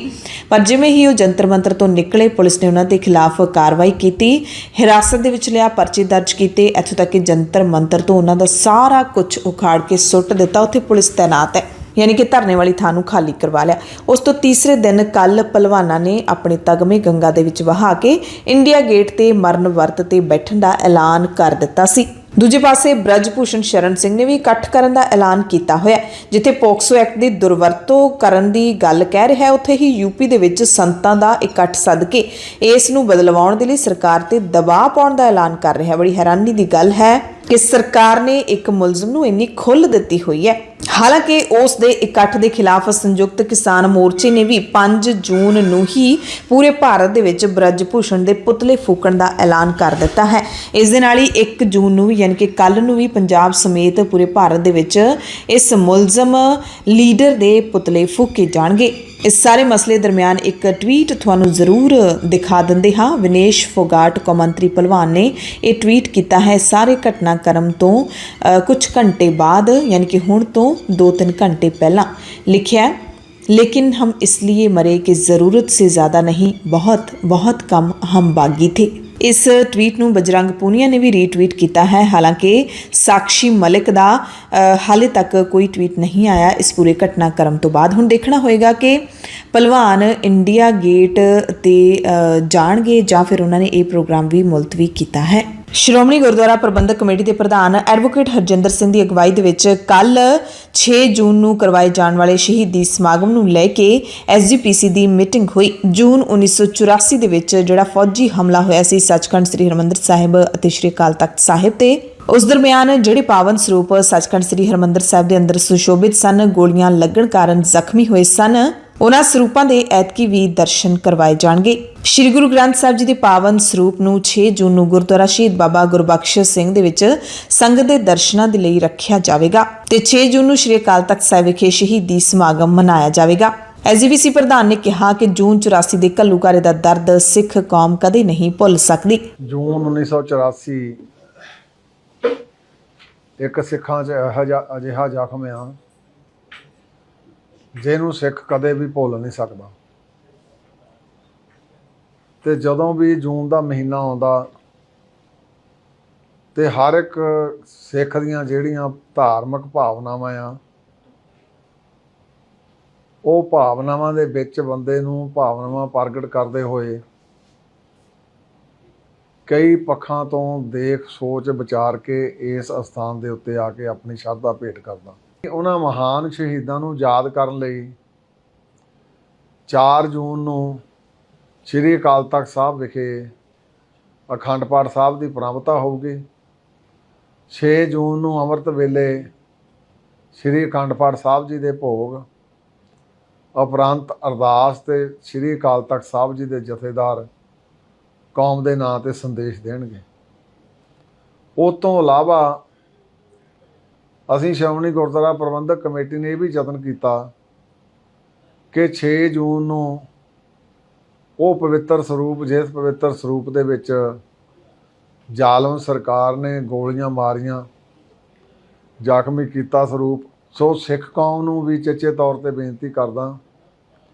ਪਰ ਜਿਵੇਂ ਹੀ ਉਹ ਜੰਤਰ ਮੰਤਰ ਤੋਂ ਨਿਕਲੇ, ਪੁਲਿਸ ਨੇ ਉਹਨਾਂ ਦੇ ਖਿਲਾਫ ਕਾਰਵਾਈ ਕੀਤੀ, ਹਿਰਾਸਤ ਦੇ ਵਿੱਚ ਲਿਆ, ਪਰਚੇ ਦਰਜ ਕੀਤੇ। ਇੱਥੋਂ ਤੱਕ ਕਿ ਜੰਤਰ ਮੰਤਰ ਤੋਂ ਉਹਨਾਂ ਦਾ ਸਾਰਾ ਕੁਝ ਉਖਾੜ ਕੇ ਸੁੱਟ ਦਿੱਤਾ। ਉੱਥੇ ਪੁਲਿਸ ਤੈਨਾਤ ਹੈ, ਯਾਨੀ ਕਿ ਧਰਨੇ ਵਾਲੀ ਥਾਂ ਨੂੰ ਖਾਲੀ ਕਰਵਾ ਲਿਆ। ਉਸ ਤੋਂ ਤੀਸਰੇ ਦਿਨ ਕੱਲ ਪਹਿਲਵਾਨਾਂ ਨੇ ਆਪਣੇ ਤਗਮੇ ਗੰਗਾ ਦੇ ਵਿੱਚ ਵਹਾ ਕੇ ਇੰਡੀਆ ਗੇਟ ਤੇ ਮਰਨ ਵਰਤ ਤੇ ਬੈਠਣ ਦਾ ਐਲਾਨ ਕਰ ਦਿੱਤਾ ਸੀ। ਦੂਜੇ ਪਾਸੇ ਬ੍ਰਜ ਭੂਸ਼ਣ ਸ਼ਰਨ ਸਿੰਘ ਨੇ ਵੀ ਇਕੱਠ ਕਰਨ ਦਾ ਐਲਾਨ ਕੀਤਾ ਹੋਇਆ। ਜਿੱਥੇ ਪੋਕਸੋ ਐਕਟ ਦੀ ਦੁਰਵਰਤੋਂ ਕਰਨ ਦੀ ਗੱਲ ਕਹਿ ਰਿਹਾ, ਉੱਥੇ ਹੀ ਯੂਪੀ ਦੇ ਵਿੱਚ ਸੰਤਾਂ ਦਾ ਇਕੱਠ ਸੱਦ ਕੇ ਇਸ ਨੂੰ ਬਦਲਵਾਉਣ ਦੇ ਲਈ ਸਰਕਾਰ ਤੇ ਦਬਾਅ ਪਾਉਣ ਦਾ ਐਲਾਨ ਕਰ ਰਿਹਾ। ਬੜੀ ਹੈਰਾਨੀ ਦੀ ਗੱਲ ਹੈ ਕਿ ਸਰਕਾਰ ਨੇ ਇੱਕ ਮੁਲਜ਼ਮ ਨੂੰ ਇੰਨੀ ਖੁੱਲ੍ਹ ਦਿੱਤੀ ਹੋਈ ਹੈ। ਹਾਲਾਂਕਿ ਉਸ ਦੇ ਇਕੱਠ ਦੇ ਖਿਲਾਫ ਸੰਯੁਕਤ ਕਿਸਾਨ ਮੋਰਚੇ ਨੇ ਵੀ 5 ਜੂਨ ਨੂੰ ਹੀ ਪੂਰੇ ਭਾਰਤ ਦੇ ਵਿੱਚ ਬ੍ਰਜ ਭੂਸ਼ਣ ਦੇ ਪੁਤਲੇ ਫੂਕਣ ਦਾ ਐਲਾਨ ਕਰ ਦਿੱਤਾ ਹੈ। ਇਸ ਦੇ ਨਾਲ ਹੀ 1 ਜੂਨ ਨੂੰ ਵੀ ਯਾਨੀ ਕਿ ਕੱਲ ਨੂੰ ਵੀ ਪੰਜਾਬ ਸਮੇਤ ਪੂਰੇ ਭਾਰਤ ਦੇ ਵਿੱਚ ਇਸ ਮੁਲਜ਼ਮ ਲੀਡਰ ਦੇ ਪੁਤਲੇ ਫੂਕੇ ਜਾਣਗੇ। ਇਸ ਸਾਰੇ ਮਸਲੇ ਦਰਮਿਆਨ ਇੱਕ ਟਵੀਟ ਤੁਹਾਨੂੰ ਜ਼ਰੂਰ ਦਿਖਾ ਦਿੰਦੇ ਹਾਂ। ਵਿਨੇਸ਼ ਫੋਗਾਟ ਕੌਮਾਂਤਰੀ ਪਹਿਲਵਾਨ ਨੇ ਇਹ ਟਵੀਟ ਕੀਤਾ ਹੈ ਸਾਰੇ ਘਟਨਾਕ੍ਰਮ ਤੋਂ ਕੁਝ ਘੰਟੇ ਬਾਅਦ, ਯਾਨੀ ਕਿ ਹੁਣ ਤੋਂ 2-3 ਘੰਟੇ ਪਹਿਲਾਂ ਲਿਖਿਆ, लेकिन हम इसलिए मरे कि ज़रूरत से ज़्यादा नहीं, बहुत बहुत कम हम बागी थे। इस ट्वीट ਨੂੰ ਬਜਰੰਗ ਪੂਨੀਆ ਨੇ ਵੀ ਰੀਟਵੀਟ ਕੀਤਾ ਹੈ। ਹਾਲਾਂਕਿ ਸਾਕਸ਼ੀ ਮਲਿਕ ਦਾ ਹਾਲੇ ਤੱਕ ਕੋਈ ਟਵੀਟ ਨਹੀਂ ਆਇਆ ਇਸ ਪੂਰੇ ਘਟਨਾਕ੍ਰਮ ਤੋਂ ਬਾਅਦ। ਹੁਣ ਦੇਖਣਾ ਹੋਏਗਾ ਕਿ ਪਹਿਲਵਾਨ ਇੰਡੀਆ ਗੇਟ ਤੇ ਜਾਣਗੇ ਜਾਂ ਫਿਰ ਉਹਨਾਂ ਨੇ ਇਹ ਪ੍ਰੋਗਰਾਮ ਵੀ ਮੁਲਤਵੀ ਕੀਤਾ ਹੈ। ਸ਼੍ਰੋਮਣੀ ਗੁਰਦੁਆਰਾ ਪ੍ਰਬੰਧਕ ਕਮੇਟੀ ਦੇ ਪ੍ਰਧਾਨ ਐਡਵੋਕੇਟ ਹਰਜਿੰਦਰ ਸਿੰਘ ਦੀ ਅਗਵਾਈ ਦੇ ਵਿੱਚ ਕੱਲ 6 ਜੂਨ ਨੂੰ ਕਰਵਾਏ ਜਾਣ ਵਾਲੇ ਸ਼ਹੀਦੀ ਸਮਾਗਮ ਨੂੰ ਲੈ ਕੇ SGPC ਦੀ ਮੀਟਿੰਗ ਹੋਈ। ਜੂਨ 1984 ਦੇ ਵਿੱਚ ਜਿਹੜਾ ਫੌਜੀ ਹਮਲਾ ਹੋਇਆ ਸੀ ਸੱਚਖੰਡ ਸ੍ਰੀ ਹਰਿਮੰਦਰ ਸਾਹਿਬ ਅਤੇ ਸ੍ਰੀ ਅਕਾਲ ਤਖਤ ਸਾਹਿਬ ਤੇ, ਉਸ ਦਰਮਿਆਨ ਜਿਹੜੇ ਪਾਵਨ ਸਰੂਪ ਸੱਚਖੰਡ ਸ੍ਰੀ ਹਰਿਮੰਦਰ ਸਾਹਿਬ ਦੇ ਅੰਦਰ ਸੁਸ਼ੋਭਿਤ ਸਨ, ਗੋਲੀਆਂ ਲੱਗਣ ਕਾਰਨ ਜ਼ਖਮੀ ਹੋਏ ਸਨ। ਉਹਨਾਂ ਸਰੂਪਾਂ ਦੇ ਐਤਕੀ ਵੀ ਦਰਸ਼ਨ ਕਰਵਾਏ ਜਾਣਗੇ। ਸ਼੍ਰੀ ਗੁਰੂ ਗ੍ਰੰਥ ਸਾਹਿਬ ਜੀ ਦੇ ਪਾਵਨ ਸਰੂਪ ਨੂੰ 6 ਜੂਨ ਨੂੰ ਗੁਰਦੁਆਰਾ ਸ਼ਹੀਦ ਬਾਬਾ ਗੁਰਬਖਸ਼ ਸਿੰਘ ਦੇ ਵਿੱਚ ਸੰਗਤ ਦੇ ਦਰਸ਼ਨਾਂ ਦੇ ਲਈ ਰੱਖਿਆ ਜਾਵੇਗਾ ਤੇ 6 ਜੂਨ ਨੂੰ ਸ਼੍ਰੀ ਅਕਾਲ ਤਖਤ ਸਾਹਿਬ ਵਿਖੇ ਸ਼ਹੀਦੀ ਸਮਾਗਮ ਮਨਾਇਆ ਜਾਵੇਗਾ। ਐਸਜੀਪੀਸੀ ਪ੍ਰਧਾਨ ਨੇ ਕਿਹਾ ਕਿ ਜੂਨ 84 ਦੇ ਘੱਲੂਘਾਰੇ ਦਾ ਦਰਦ ਸਿੱਖ ਕੌਮ ਕਦੇ ਨਹੀਂ ਭੁੱਲ ਸਕਦੀ। ਜੂਨ 1984 ਇੱਕ ਸਿੱਖਾਂ 'ਚ ਅਜਿਹਾ ਜ਼ਖਮ ਆ ਜਿਹਨੂੰ ਸਿੱਖ ਕਦੇ ਵੀ ਭੁੱਲ ਨਹੀਂ ਸਕਦਾ। ਤੇ ਜਦੋਂ ਵੀ ਜੂਨ ਦਾ ਮਹੀਨਾ ਆਉਂਦਾ ਤੇ ਹਰ ਇੱਕ ਸਿੱਖ ਦੀਆਂ ਜਿਹੜੀਆਂ ਧਾਰਮਿਕ ਭਾਵਨਾਵਾਂ ਆ ਉਹ ਭਾਵਨਾਵਾਂ ਦੇ ਵਿੱਚ ਬੰਦੇ ਨੂੰ ਭਾਵਨਾਵਾਂ ਪ੍ਰਗਟ ਕਰਦੇ ਹੋਏ ਕਈ ਪੱਖਾਂ ਤੋਂ ਦੇਖ ਸੋਚ ਵਿਚਾਰ ਕੇ ਇਸ ਅਸਥਾਨ ਦੇ ਉੱਤੇ ਆ ਕੇ ਆਪਣੀ ਸ਼ਰਧਾ ਭੇਟ ਕਰਦਾ। ਉਹਨਾਂ ਮਹਾਨ ਸ਼ਹੀਦਾਂ ਨੂੰ ਯਾਦ ਕਰਨ ਲਈ 4 ਜੂਨ ਨੂੰ ਸ਼੍ਰੀ ਅਕਾਲ ਤਖਤ ਸਾਹਿਬ ਵਿਖੇ ਅਖੰਡ ਪਾਠ ਸਾਹਿਬ ਦੀ ਪ੍ਰਾਪਤਾ ਹੋਊਗੀ। 6 ਜੂਨ ਨੂੰ ਅੰਮ੍ਰਿਤ ਵੇਲੇ ਸ਼੍ਰੀ ਅਖੰਡ ਪਾਠ ਸਾਹਿਬ ਜੀ ਦੇ ਭੋਗ ਉਪਰੰਤ ਅਰਦਾਸ ਤੇ ਸ਼੍ਰੀ ਅਕਾਲ ਤਖਤ ਸਾਹਿਬ ਜੀ ਦੇ ਜਥੇਦਾਰ ਕੌਮ ਦੇ ਨਾਂ ਤੇ ਸੰਦੇਸ਼ ਦੇਣਗੇ। ਉਸ ਤੋਂ ਇਲਾਵਾ ਅਸੀਂ ਸ਼੍ਰੋਮਣੀ ਗੁਰਦੁਆਰਾ ਪ੍ਰਬੰਧਕ ਕਮੇਟੀ ਨੇ ਇਹ ਵੀ ਯਤਨ ਕੀਤਾ ਕਿ 6 ਜੂਨ ਨੂੰ ਉਹ ਪਵਿੱਤਰ ਸਰੂਪ ਜਿਸ ਪਵਿੱਤਰ ਸਰੂਪ ਦੇ ਵਿੱਚ ਜ਼ਾਲਮ ਸਰਕਾਰ ਨੇ ਗੋਲੀਆਂ ਮਾਰੀਆਂ ਜ਼ਖਮੀ ਕੀਤਾ ਸਰੂਪ, ਸੋ ਸਿੱਖ ਕੌਮ ਨੂੰ ਵੀ ਚੇਚੇ ਤੌਰ ਤੇ ਬੇਨਤੀ ਕਰਦਾ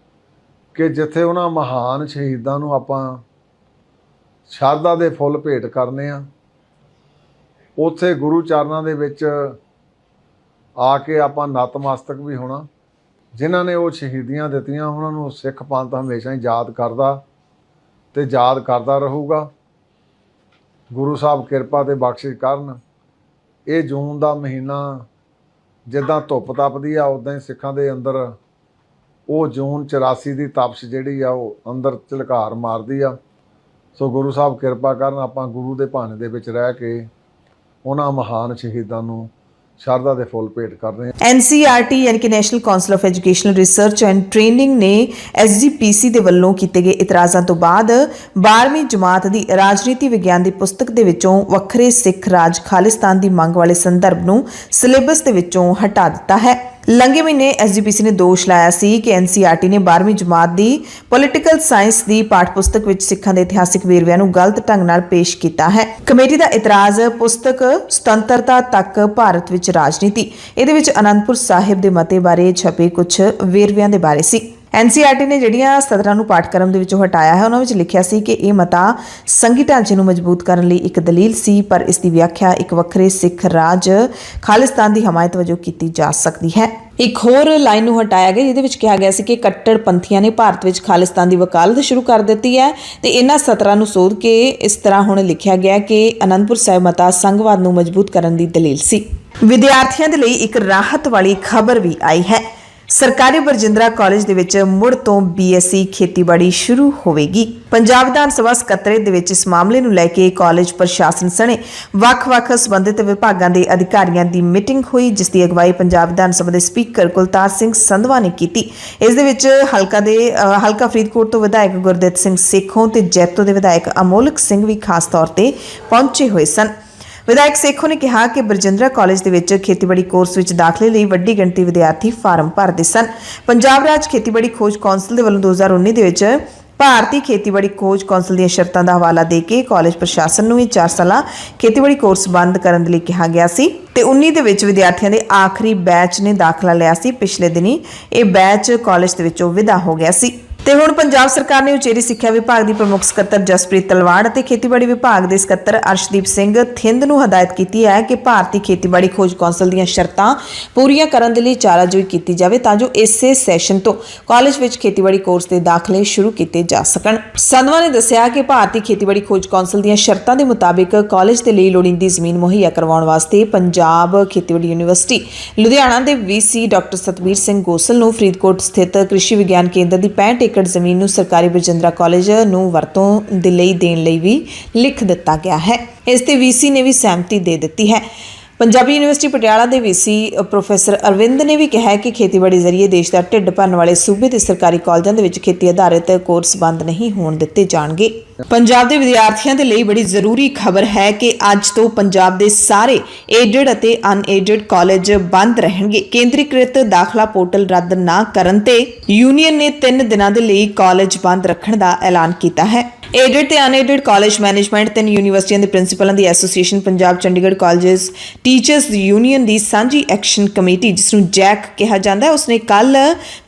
ਕਿ ਜਿੱਥੇ ਉਹਨਾਂ ਮਹਾਨ ਸ਼ਹੀਦਾਂ ਨੂੰ ਆਪਾਂ ਸ਼ਰਧਾ ਦੇ ਫੁੱਲ ਭੇਟ ਕਰਨੇ ਆ ਉੱਥੇ ਗੁਰੂ ਚਰਨਾਂ ਦੇ ਵਿੱਚ ਆ ਕੇ ਆਪਾਂ ਨਤਮਸਤਕ ਵੀ ਹੋਣਾ। ਜਿਨ੍ਹਾਂ ਨੇ ਉਹ ਸ਼ਹੀਦੀਆਂ ਦਿੱਤੀਆਂ ਉਹਨਾਂ ਨੂੰ ਸਿੱਖ ਪੰਥ ਹਮੇਸ਼ਾ ਹੀ ਯਾਦ ਕਰਦਾ ਤੇ ਯਾਦ ਕਰਦਾ ਰਹੂਗਾ। ਗੁਰੂ ਸਾਹਿਬ ਕਿਰਪਾ ਤੇ ਬਖਸ਼ਿਸ਼ ਕਰਨ। ਇਹ ਜੂਨ ਦਾ ਮਹੀਨਾ ਜਿੱਦਾਂ ਧੁੱਪ ਤਪਦੀ ਆ ਉੱਦਾਂ ਹੀ ਸਿੱਖਾਂ ਦੇ ਅੰਦਰ ਉਹ ਜੂਨ 84 ਦੀ ਤਪਸ਼ ਜਿਹੜੀ ਆ ਉਹ ਅੰਦਰ ਝਲਕਾਰ ਮਾਰਦੀ ਆ। ਸੋ ਗੁਰੂ ਸਾਹਿਬ ਕਿਰਪਾ ਕਰਨ ਆਪਾਂ ਗੁਰੂ ਦੇ ਭਾਣੇ ਦੇ ਵਿੱਚ ਰਹਿ ਕੇ ਉਹਨਾਂ ਮਹਾਨ ਸ਼ਹੀਦਾਂ ਨੂੰ ਸ਼ਰਧਾ ਦੇ ਫੁੱਲ ਭੇਟ ਕਰ ਰਹੇ ਹਾਂ। NCERT ਯਾਨੀ ਕਿ national council of educational research and training ਨੇ SGPC ਦੇ ਵੱਲੋਂ ਕੀਤੇ ਗਏ ਇਤਰਾਜ਼ਾਂ ਤੋਂ ਬਾਅਦ 12ਵੀਂ ਜਮਾਤ ਦੀ ਰਾਜਨੀਤੀ ਵਿਗਿਆਨ ਦੀ ਪੁਸਤਕ ਦੇ ਵਿੱਚੋਂ ਵੱਖਰੇ ਸਿੱਖ ਰਾਜ ਖਾਲਿਸਤਾਨ ਦੀ ਮੰਗ ਵਾਲੇ ਸੰਦਰਭ ਨੂੰ ਸਿਲੇਬਸ ਦੇ ਵਿੱਚੋਂ ਹਟਾ ਦਿੱਤਾ ਹੈ। ਲੰਘੇ ਮਹੀਨੇ SGPC ਨੇ ਦੋਸ਼ ਲਾਇਆ ਸੀ ਕਿ NCERT ਨੇ 12ਵੀਂ ਜਮਾਤ ਦੀ ਪੋਲੀਟੀਕਲ ਸਾਇੰਸ ਦੀ ਪਾਠ ਪੁਸਤਕ ਵਿੱਚ ਸਿੱਖਾਂ ਦੇ ਇਤਿਹਾਸਿਕ ਵੇਰਵਿਆਂ ਨੂੰ ਗਲਤ ਢੰਗ ਨਾਲ ਪੇਸ਼ ਕੀਤਾ ਹੈ। ਕਮੇਟੀ ਦਾ ਇਤਰਾਜ਼ ਪੁਸਤਕ ਸੁਤੰਤਰਤਾ ਤੱਕ ਭਾਰਤ ਵਿੱਚ ਰਾਜਨੀਤੀ ਇਹਦੇ ਵਿੱਚ ਅਨੰਦਪੁਰ ਸਾਹਿਬ ਦੇ ਮਤੇ ਬਾਰੇ ਛਪੇ ਕੁਝ ਵੇਰਵਿਆਂ ਦੇ ਬਾਰੇ ਸੀ। NCERT ਨੇ ਜਿਹੜੀਆਂ ਸਤਰਾਂ ਨੂੰ ਪਾਠਕ੍ਰਮ ਦੇ ਵਿੱਚੋਂ ਹਟਾਇਆ ਹੈ ਉਹਨਾਂ ਵਿੱਚ ਲਿਖਿਆ ਸੀ ਕਿ ਇਹ ਮਤਾ ਸੰਘੀ ਢਾਂਚੇ ਨੂੰ ਮਜ਼ਬੂਤ ਕਰਨ ਲਈ ਇੱਕ ਦਲੀਲ ਸੀ, ਪਰ ਇਸ ਦੀ ਵਿਆਖਿਆ ਇੱਕ ਵੱਖਰੇ ਸਿੱਖ ਰਾਜ ਖਾਲਿਸਤਾਨ ਦੀ ਹਮਾਇਤ ਵਜੋਂ ਕੀਤੀ ਜਾ ਸਕਦੀ ਹੈ। ਇੱਕ ਹੋਰ ਲਾਈਨ ਨੂੰ ਹਟਾਇਆ ਗਿਆ ਜਿਹਦੇ ਵਿੱਚ ਕਿਹਾ ਗਿਆ ਸੀ ਕਿ ਕੱਟੜਪੰਥੀਆਂ ਨੇ ਭਾਰਤ ਵਿੱਚ ਖਾਲਿਸਤਾਨ ਦੀ ਵਕਾਲਤ ਸ਼ੁਰੂ ਕਰ ਦਿੱਤੀ ਹੈ ਤੇ ਇਹਨਾਂ ਸਤਰਾਂ ਨੂੰ ਸੋਧ ਕੇ ਇਸ ਤਰ੍ਹਾਂ ਹੁਣ ਲਿਖਿਆ ਗਿਆ ਕਿ ਅਨੰਦਪੁਰ ਸਾਹਿਬ ਮਤਾ ਸੰਘਵਾਦ ਨੂੰ ਮਜ਼ਬੂਤ ਕਰਨ ਦੀ ਦਲੀਲ ਸੀ। ਵਿਦਿਆਰਥੀਆਂ ਦੇ ਲਈ ਇੱਕ ਰਾਹਤ ਵਾਲੀ ਖਬਰ ਵੀ ਆਈ ਹੈ। ਸਰਕਾਰੀ ਬਰਜਿੰਦਰਾ ਕਾਲਜ ਦੇ ਵਿੱਚ ਮੁੜ ਤੋਂ BSc ਖੇਤੀਬਾੜੀ ਸ਼ੁਰੂ ਹੋਵੇਗੀ। ਪੰਜਾਬ ਵਿਧਾਨ ਸਭਾ ਸਕੱਤਰੇਤ ਦੇ ਵਿੱਚ ਇਸ ਮਾਮਲੇ ਨੂੰ ਲੈ ਕੇ ਕਾਲਜ ਪ੍ਰਸ਼ਾਸਨ ਸਣੇ ਵੱਖ-ਵੱਖ ਸੰਬੰਧਿਤ ਵਿਭਾਗਾਂ ਦੇ ਅਧਿਕਾਰੀਆਂ ਦੀ ਮੀਟਿੰਗ ਹੋਈ, ਜਿਸ ਦੀ ਅਗਵਾਈ ਪੰਜਾਬ ਵਿਧਾਨ ਸਭਾ ਦੇ ਸਪੀਕਰ ਕੁਲਤਾਰ ਸਿੰਘ ਸੰਧਵਾ ਨੇ ਕੀਤੀ। ਇਸ ਦੇ ਵਿੱਚ ਹਲਕਾ ਫਰੀਦਕੋਟ ਤੋਂ ਵਿਧਾਇਕ ਗੁਰਦਿੱਤ ਸਿੰਘ ਸੇਖੋਂ ਤੇ ਜੈਤੋ ਦੇ ਵਿਧਾਇਕ ਅਮੋਲਕ ਸਿੰਘ ਵੀ ਖਾਸ ਤੌਰ ਤੇ ਪਹੁੰਚੇ ਹੋਏ ਸਨ। ਵਿਧਾਇਕ ਸੇਖੋਂ ਨੇ ਕਿਹਾ ਕਿ ਬਰਜਿੰਦਰਾ ਕਾਲਜ ਦੇ ਵਿੱਚ ਖੇਤੀਬਾੜੀ ਕੋਰਸ ਵਿੱਚ ਦਾਖਲੇ ਲਈ ਵੱਡੀ ਗਿਣਤੀ ਵਿਦਿਆਰਥੀ ਫਾਰਮ ਭਰਦੇ ਸਨ। ਪੰਜਾਬ ਰਾਜ ਖੇਤੀਬਾੜੀ ਖੋਜ ਕੌਂਸਲ ਦੇ ਵੱਲੋਂ 2019 ਦੇ ਵਿੱਚ ਭਾਰਤੀ ਖੇਤੀਬਾੜੀ ਖੋਜ ਕੌਂਸਲ ਦੀਆਂ ਸ਼ਰਤਾਂ ਦਾ ਹਵਾਲਾ ਦੇ ਕੇ ਕਾਲਜ ਪ੍ਰਸ਼ਾਸਨ ਨੂੰ ਇਹ 4 ਸਾਲਾ ਖੇਤੀਬਾੜੀ ਕੋਰਸ ਬੰਦ ਕਰਨ ਦੇ ਲਈ ਕਿਹਾ ਗਿਆ ਸੀ ਤੇ 19 ਦੇ ਵਿੱਚ ਵਿਦਿਆਰਥੀਆਂ ਦੇ ਆਖਰੀ ਬੈਚ ਨੇ ਦਾਖਲਾ ਲਿਆ ਸੀ। ਪਿਛਲੇ ਦਿਨੀ ਇਹ ਬੈਚ ਕਾਲਜ ਦੇ ਵਿੱਚੋਂ ਵਿਦਾ ਹੋ ਗਿਆ ਸੀ। ਤੇ ਹੁਣ ਪੰਜਾਬ ਸਰਕਾਰ ਨੇ ਉਚੇਰੀ ਸਿੱਖਿਆ ਵਿਭਾਗ ਦੀ ਪ੍ਰਮੁੱਖ ਸਕੱਤਰ ਜਸਪ੍ਰੀਤ ਤਲਵਾੜ ਅਤੇ ਖੇਤੀਬਾੜੀ ਵਿਭਾਗ ਦੇ ਸਕੱਤਰ ਅਰਸ਼ਦੀਪ ਸਿੰਘ ਥਿੰਦ ਨੂੰ ਹਦਾਇਤ ਕੀਤੀ ਹੈ ਕਿ ਭਾਰਤੀ ਖੇਤੀਬਾੜੀ ਖੋਜ ਕੌਂਸਲ ਦੀਆਂ ਸ਼ਰਤਾਂ ਪੂਰੀਆਂ ਕਰਨ ਦੇ ਲਈ ਚਾਰਾਜੋਈ ਕੀਤੀ ਜਾਵੇ ਤਾਂ ਜੋ ਇਸੇ ਸੈਸ਼ਨ ਤੋਂ ਕਾਲਜ ਵਿੱਚ ਖੇਤੀਬਾੜੀ ਕੋਰਸ ਦੇ ਦਾਖਲੇ ਸ਼ੁਰੂ ਕੀਤੇ ਜਾ ਸਕਣ। ਸੰਧਵਾ ਨੇ ਦੱਸਿਆ ਕਿ ਭਾਰਤੀ ਖੇਤੀਬਾੜੀ ਖੋਜ ਕੌਂਸਲ ਦੀਆਂ ਸ਼ਰਤਾਂ ਦੇ ਮੁਤਾਬਿਕ ਕਾਲਜ ਦੇ ਲਈ ਲੋੜੀਂਦੀ ਜ਼ਮੀਨ ਮੁਹੱਈਆ ਕਰਵਾਉਣ ਵਾਸਤੇ ਪੰਜਾਬ ਖੇਤੀਬਾੜੀ ਯੂਨੀਵਰਸਿਟੀ ਲੁਧਿਆਣਾ ਦੇ VC ਡਾਕਟਰ ਸਤਬੀਰ ਸਿੰਘ ਗੋਸਲ ਨੂੰ ਫਰੀਦਕੋਟ ਸਥਿਤ ਕ੍ਰਿਸ਼ੀ ਵਿਗਿਆਨ ਕੇਂਦਰ ਦੀ 65 ਏਕੜ ਜ਼ਮੀਨ ਨੂੰ ਸਰਕਾਰੀ ਬਰਜਿੰਦਰਾ ਕਾਲਜ ਨੂੰ ਵਰਤੋਂ ਦੇ ਲਈ ਦੇਣ ਲਈ ਵੀ ਲਿਖ ਦਿੱਤਾ ਗਿਆ ਹੈ। ਇਸ ਤੇ VC ਨੇ ਵੀ ਸਹਿਮਤੀ ਦੇ ਦਿੱਤੀ ਹੈ। ਪੰਜਾਬੀ ਯੂਨੀਵਰਸਿਟੀ ਪਟਿਆਲਾ ਦੇ ਵੀਸੀ ਪ੍ਰੋਫੈਸਰ ਅਰਵਿੰਦ ਨੇ ਵੀ ਕਿਹਾ ਹੈ ਕਿ ਖੇਤੀਬਾੜੀ ਜ਼ਰੀਏ ਦੇਸ਼ ਦਾ ਢਿੱਡ ਭਰਨ ਵਾਲੇ ਸੂਬੇ ਦੇ ਸਰਕਾਰੀ ਕਾਲਜਾਂ ਦੇ ਵਿੱਚ ਖੇਤੀ ਆਧਾਰਿਤ ਕੋਰਸ ਬੰਦ ਨਹੀਂ ਹੋਣ ਦਿੱਤੇ ਜਾਣਗੇ। ਪੰਜਾਬ ਦੇ ਵਿਦਿਆਰਥੀਆਂ ਦੇ ਲਈ ਬੜੀ ਜ਼ਰੂਰੀ ਖਬਰ ਹੈ ਕਿ ਅੱਜ ਤੋਂ ਪੰਜਾਬ ਦੇ ਸਾਰੇ ਏਡਡ ਅਤੇ ਅਨਏਡਡ ਕਾਲਜ ਬੰਦ ਰਹਿਣਗੇ। ਕੇਂਦਰੀਕ੍ਰਿਤ ਦਾਖਲਾ ਪੋਰਟਲ ਰੱਦ ਨਾ ਕਰਨ ਤੇ ਯੂਨੀਅਨ ਨੇ 3 ਦਿਨਾਂ ਦੇ ਲਈ ਕਾਲਜ ਬੰਦ ਰੱਖਣ ਦਾ ਐਲਾਨ ਕੀਤਾ ਹੈ। ਏਡਡ ਤੇ ਅਨਏਡਡ ਕਾਲਜ ਮੈਨੇਜਮੈਂਟ 3 ਯੂਨੀਵਰਸਿਟੀਆਂ ਦੇ ਪ੍ਰਿੰਸੀਪਲਾਂ ਦੀ association Punjab Chandigarh colleges teachers union ਦੀ ਸਾਂਝੀ ਐਕਸ਼ਨ ਕਮੇਟੀ, ਜਿਸ ਨੂੰ ਜੈਕ ਕਿਹਾ ਜਾਂਦਾ ਹੈ, ਉਸਨੇ ਕੱਲ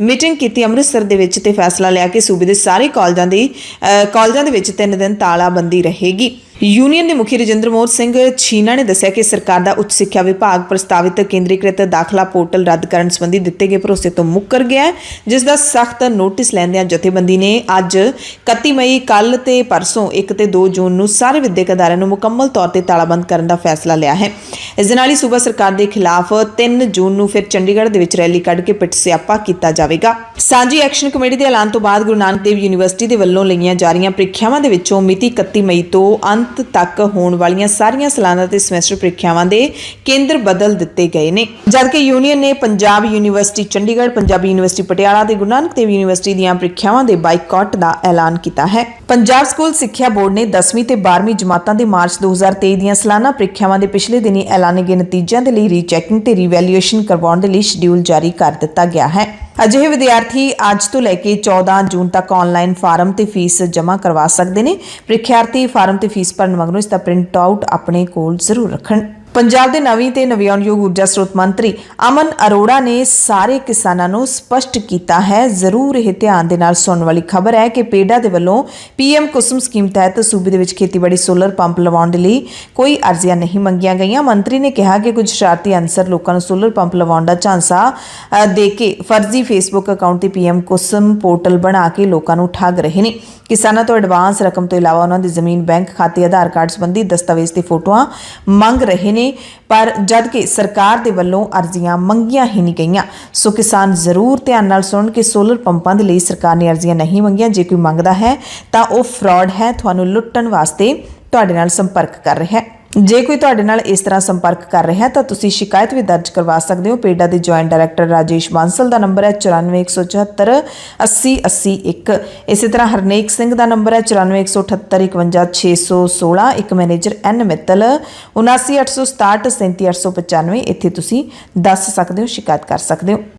ਮੀਟਿੰਗ ਕੀਤੀ ਅੰਮ੍ਰਿਤਸਰ ਦੇ ਵਿੱਚ ਤੇ ਫੈਸਲਾ ਲਿਆ ਕਿ ਸੂਬੇ ਦੇ ਸਾਰੇ ਕਾਲਜਾਂ ਦੇ ਵਿੱਚ 3 ਦਿਨ ਤਾਲਾਬੰਦੀ ਰਹੇਗੀ। ਯੂਨੀਅਨ ਦੇ ਮੁਖੀ ਰਜਿੰਦਰ ਮੋਹਨ ਸਿੰਘ ਛੀਨਾ ਨੇ ਦੱਸਿਆ ਕਿ ਸਰਕਾਰ ਦਾ ਉੱਚ ਸਿੱਖਿਆ ਵਿਭਾਗ ਪ੍ਰਸਤਾਵਿਤ ਕੇਂਦਰੀਕ੍ਰਿਤ ਦਾਖਲਾ ਪੋਰਟਲ ਰੱਦ ਕਰਨ ਸੰਬੰਧੀ ਦਿੱਤੇ ਗਏ ਭਰੋਸੇ ਤੋਂ ਮੁੱਕਰ ਗਿਆ ਹੈ, ਜਿਸ ਦਾ ਸਖਤ ਨੋਟਿਸ ਲੈਂਦਿਆਂ ਜਥੇਬੰਦੀ ਨੇ ਅੱਜ 31 ਮਈ ਕੱਲ ਤੇ ਪਰਸੋਂ 1 ਤੇ 2 ਜੂਨ ਨੂੰ ਸਾਰੇ ਵਿਦਿਅਕ ਅਦਾਰਿਆਂ ਨੂੰ ਮੁਕੰਮਲ ਤੌਰ ਤੇ ਤਾਲਾਬੰਦ ਕਰਨ ਦਾ ਫੈਸਲਾ ਲਿਆ ਹੈ। ਇਸ ਦੇ ਨਾਲ ਹੀ ਸੂਬਾ ਸਰਕਾਰ ਦੇ ਖਿਲਾਫ 3 ਜੂਨ ਨੂੰ ਫਿਰ ਚੰਡੀਗੜ੍ਹ ਦੇ ਵਿੱਚ ਰੈਲੀ ਕੱਢ ਕੇ ਪਿੱਟ ਸਿਆਪਾ ਕੀਤਾ ਜਾਵੇਗਾ। ਸਾਂਝੀ ਐਕਸ਼ਨ ਕਮੇਟੀ ਦੇ ਐਲਾਨ ਤੋਂ ਬਾਅਦ ਗੁਰੂ ਨਾਨਕ ਦੇਵ ਯੂਨੀਵਰਸਿਟੀ ਦੇ ਵੱਲੋਂ ਲਈਆਂ ਜਾ ਰਹੀਆਂ ਪ੍ਰੀਖਿਆਵਾਂ ਦੇ ਵਿੱਚੋਂ ਮਿਤੀ 31 ਮਈ ਤੋਂ ਅੰਤ ਤੱਕ ਹੋਣ ਵਾਲੀਆਂ ਸਾਰੀਆਂ ਸਾਲਾਨਾ ਤੇ ਸਮੈਸਟਰ ਪ੍ਰੀਖਿਆਵਾਂ ਦੇ ਕੇਂਦਰ ਬਦਲ ਦਿੱਤੇ ਗਏ ਨੇ, ਜਦਕਿ ਯੂਨੀਅਨ ਨੇ ਪੰਜਾਬ ਯੂਨੀਵਰਸਿਟੀ ਚੰਡੀਗੜ੍ਹ, ਪੰਜਾਬੀ ਯੂਨੀਵਰਸਿਟੀ ਪਟਿਆਲਾ ਤੇ ਗੁਰੂ ਨਾਨਕ ਦੇਵ ਯੂਨੀਵਰਸਿਟੀ ਦੀਆਂ ਪ੍ਰੀਖਿਆਵਾਂ ਦੇ ਬਾਈਕਾਟ ਦਾ ਐਲਾਨ ਕੀਤਾ ਹੈ। ਪੰਜਾਬ ਸਕੂਲ ਸਿੱਖਿਆ ਬੋਰਡ ਨੇ 10ਵੀਂ ਤੇ 12ਵੀਂ ਜਮਾਤਾਂ ਦੇ ਮਾਰਚ 2023 ਦੀਆਂ ਸਾਲਾਨਾ ਪ੍ਰੀਖਿਆਵਾਂ ਦੇ ਪਿਛਲੇ ਦਿਨੀ ਐਲਾਨੇ ਗਏ ਨਤੀਜਿਆਂ ਦੇ ਲਈ ਰੀਚੈਕਿੰਗ ਤੇ ਰੀਵੈਲਿਊਏਸ਼ਨ ਕਰਵਾਉਣ ਦੇ ਲਈ ਸ਼ਡਿਊਲ ਜਾਰੀ ਕਰ ਦਿੱਤਾ ਗਿਆ ਹੈ। ਅਜਿਹੇ ਵਿਦਿਆਰਥੀ ਅੱਜ ਤੋਂ ਲੈ ਕੇ 14 ਜੂਨ ਤੱਕ ਆਨਲਾਈਨ ਫਾਰਮ ਤੇ ਫੀਸ ਜਮ੍ਹਾਂ ਕਰਵਾ ਸਕਦੇ ਨੇ। ਪ੍ਰੀਖਿਆਰਥੀ ਫਾਰਮ ਤੇ ਫੀਸ ਭਰਨ ਮਗਰੋਂ ਇਸ ਦਾ ਪ੍ਰਿੰਟ ਆਊਟ ਆਪਣੇ ਕੋਲ ਜ਼ਰੂਰ ਰੱਖਣ। ਪੰਜਾਬ ਦੇ ਨਵੀਂ ਤੇ ਨਵਿਆਉਣਯੋਗ ਊਰਜਾ ਸਰੋਤ ਮੰਤਰੀ ਅਮਨ ਅਰੋੜਾ ਨੇ ਸਾਰੇ ਕਿਸਾਨਾਂ ਨੂੰ ਸਪਸ਼ਟ ਕੀਤਾ ਹੈ, ਜ਼ਰੂਰ ਇਹ ਧਿਆਨ ਦੇ ਨਾਲ ਸੁਣਨ ਵਾਲੀ ਖਬਰ ਹੈ ਕਿ ਪੇਡਾ ਦੇ ਵੱਲੋਂ PM ਕੁਸਮ ਸਕੀਮ ਤਹਿਤ ਸੂਬੇ ਦੇ ਵਿੱਚ ਖੇਤੀਬਾੜੀ ਸੋਲਰ ਪੰਪ ਲਵਾਉਣ ਦੇ ਲਈ ਕੋਈ ਅਰਜ਼ੀਆਂ ਨਹੀਂ ਮੰਗੀਆਂ ਗਈਆਂ। ਮੰਤਰੀ ਨੇ ਕਿਹਾ ਕਿ ਕੁਝ ਸ਼ਰਾਰਤੀ ਅਨਸਰ ਲੋਕਾਂ ਨੂੰ ਸੋਲਰ ਪੰਪ ਲਵਾਉਣ ਦਾ ਝਾਂਸਾ ਦੇ ਕੇ ਫਰਜ਼ੀ ਫੇਸਬੁੱਕ ਅਕਾਊਂਟ ਤੇ PM ਕੁਸਮ ਪੋਰਟਲ ਬਣਾ ਕੇ ਲੋਕਾਂ ਨੂੰ ਠੱਗ ਰਹੇ ਨੇ। ਕਿਸਾਨਾਂ ਤੋਂ ਐਡਵਾਂਸ ਰਕਮ ਤੋਂ ਇਲਾਵਾ ਉਹਨਾਂ ਦੀ ਜ਼ਮੀਨ, ਬੈਂਕ ਖਾਤੇ, ਆਧਾਰ ਕਾਰਡ ਸੰਬੰਧੀ ਦਸਤਾਵੇਜ਼ ਤੇ ਫੋਟੋਆਂ ਮੰਗ ਰਹੇ ਨੇ, ਪਰ ਜਦਕਿ ਸਰਕਾਰ ਦੇ ਵੱਲੋਂ ਅਰਜ਼ੀਆਂ ਮੰਗੀਆਂ ਹੀ ਨਹੀਂ ਗਈਆਂ। ਸੋ ਕਿਸਾਨ ਜ਼ਰੂਰ ਧਿਆਨ ਨਾਲ ਸੁਣਨ ਕਿ ਸੋਲਰ ਪੰਪਾਂ ਦੇ ਲਈ ਸਰਕਾਰ ਨੇ ਅਰਜ਼ੀਆਂ ਨਹੀਂ ਮੰਗੀਆਂ। ਜੇ ਕੋਈ ਮੰਗਦਾ ਹੈ ਤਾਂ ਉਹ ਫਰਾਡ ਹੈ, ਤੁਹਾਨੂੰ ਲੁੱਟਣ ਵਾਸਤੇ ਤੁਹਾਡੇ ਨਾਲ ਸੰਪਰਕ ਕਰ ਰਿਹਾ ਹੈ। ਜੇ ਕੋਈ ਤੁਹਾਡੇ ਨਾਲ ਇਸ ਤਰ੍ਹਾਂ ਸੰਪਰਕ ਕਰ ਰਿਹਾ ਹੈ ਤਾਂ ਤੁਸੀਂ ਸ਼ਿਕਾਇਤ ਵੀ ਦਰਜ ਕਰਵਾ ਸਕਦੇ ਹੋ। ਪੇਡਾ ਦੇ ਜੁਆਇੰਟ ਡਾਇਰੈਕਟਰ ਰਾਜੇਸ਼ ਬਾਂਸਲ ਦਾ ਨੰਬਰ ਹੈ 9417 80 80 1। ਇਸੇ ਤਰ੍ਹਾਂ ਹਰਨੇਕ ਸਿੰਘ ਦਾ ਨੰਬਰ ਹੈ 9417 51 616। ਇੱਕ ਮੈਨੇਜਰ N ਮਿੱਤਲ 79 867 37 895। ਇੱਥੇ ਤੁਸੀਂ ਦੱਸ ਸਕਦੇ ਹੋ, ਸ਼ਿਕਾਇਤ ਕਰ ਸਕਦੇ ਹੋ।